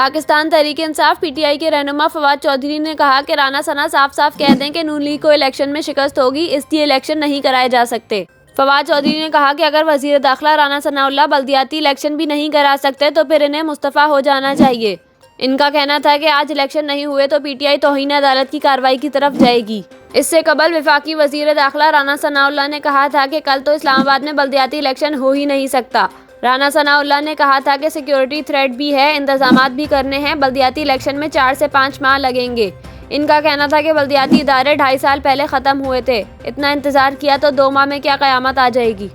Pakistan Tehreek-e-Insaf PTI के रहनुमा फवाद चौधरी ने कहा कि राना सना साफ साफ कह दें कि नून लीग को इलेक्शन में शिकस्त होगी, इसलिए इलेक्शन नहीं कराए जा सकते। फवाद चौधरी ने कहा कि अगर वजीर दाखिला राना सनाउल्लाह बल्दियाती इलेक्शन भी नहीं करा सकते तो फिर इन्हें मुस्तफ़ा हो जाना चाहिए। इनका कहना था कि आज इलेक्शन नहीं हुए तो पीटीआई तौहीन अदालत की कार्रवाई की तरफ जाएगी। इससे कबल वफाकी वजीर दाखिला राना सनाउल्लाह ने कहा था कि कल तो इस्लामाबाद में बल्दियाती इलेक्शन हो ही नहीं सकता। राना सनाउल्लाह ने कहा था कि सिक्योरिटी थ्रेट भी है, इंतजामात भी करने हैं, बल्दियाती इलेक्शन में 4 से 5 माह लगेंगे। इनका कहना था कि बल्दियाती इदारे 2.5 साल पहले ख़त्म हुए थे, इतना इंतज़ार किया तो 2 माह में क्या क़यामत आ जाएगी।